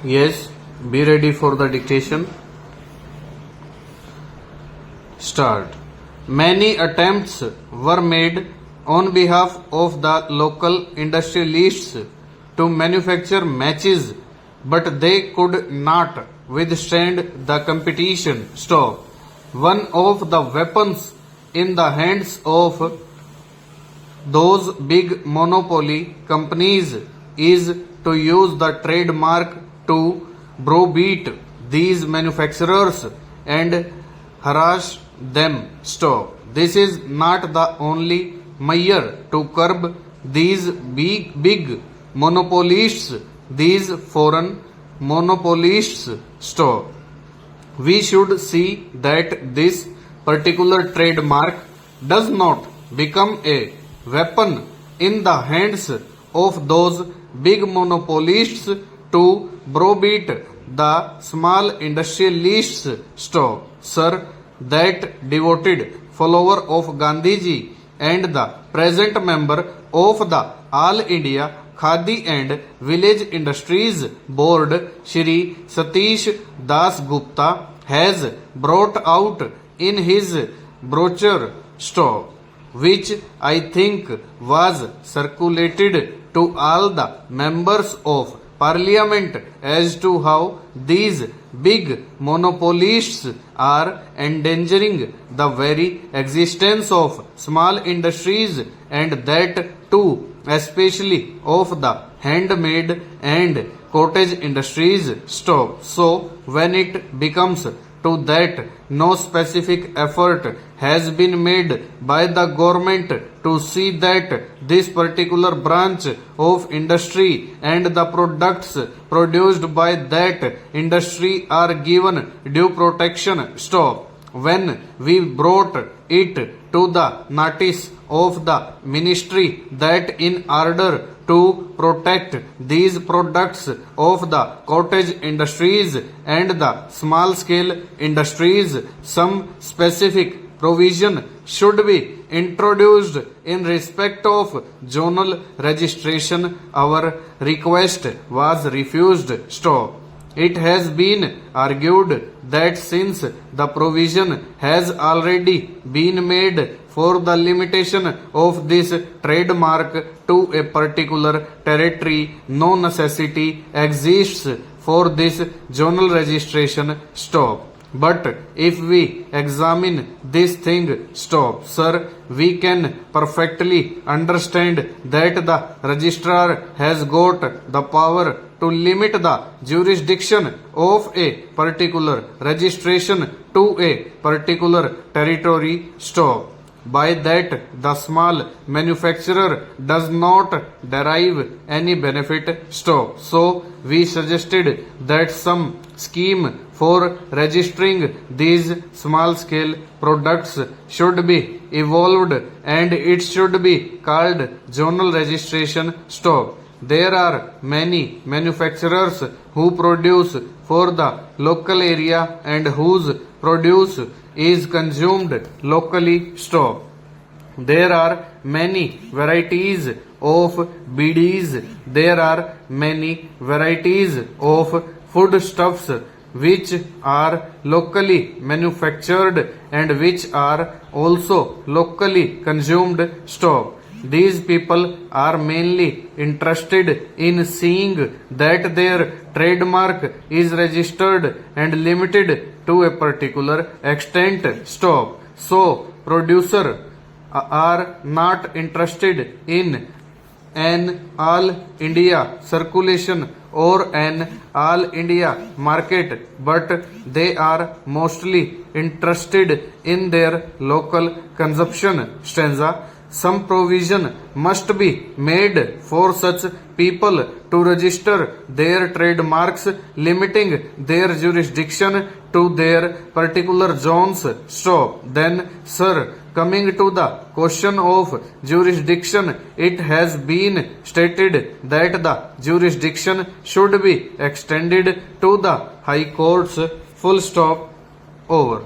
Yes, be ready for the dictation. Start. Many attempts were made on behalf of the local industrialists to manufacture matches, but they could not withstand the competition. Stop. One of the weapons in the hands of those big monopoly companies is to use the trademark to browbeat these manufacturers and harass them. Stop. This is not the only measure to curb these big monopolists, these foreign monopolists. Stop. We should see that this particular trademark does not become a weapon in the hands of those big monopolists to browbeat the small industrialists. Stop. Sir, that devoted follower of Gandhiji and the present member of the All India Khadi and Village Industries Board, Shri Satish Das Gupta, has brought out in his brochure. Stop, which I think was circulated to all the members of Parliament as to how these big monopolists are endangering the very existence of small industries, and that too especially of the handmade and cottage industries. Stop. So when it becomes to that no specific effort has been made by the government to see that this particular branch of industry and the products produced by that industry are given due protection. Stop. When we brought it to the notice of the ministry that in order to protect these products of the cottage industries and the small scale industries, some specific provision should be introduced in respect of zonal registration, our request was refused. Stop. It has been argued that since the provision has already been made for the limitation of this trademark to a particular territory, no necessity exists for this zonal registration. Stop. But if we examine this thing, stop, sir, we can perfectly understand that the registrar has got the power to limit the jurisdiction of a particular registration to a particular territory. Stop. By that, the small manufacturer does not derive any benefit. Stop. So, we suggested that some scheme for registering these small scale products should be evolved and it should be called zonal registration. Stop. There are many manufacturers who produce for the local area and whose produce is consumed locally. Stop. There are many varieties of BDs. There are many varieties of foodstuffs which are locally manufactured and which are also locally consumed. Stop. These people are mainly interested in seeing that their trademark is registered and limited to a particular extent. Stop. So, producers are not interested in an all India circulation or an all India market, but they are mostly interested in their local consumption. Stanza. Some provision must be made for such people to register their trademarks, limiting their jurisdiction to their particular zones. Stop. Then, sir, coming to the question of jurisdiction, it has been stated that the jurisdiction should be extended to the high courts. Full stop. Over.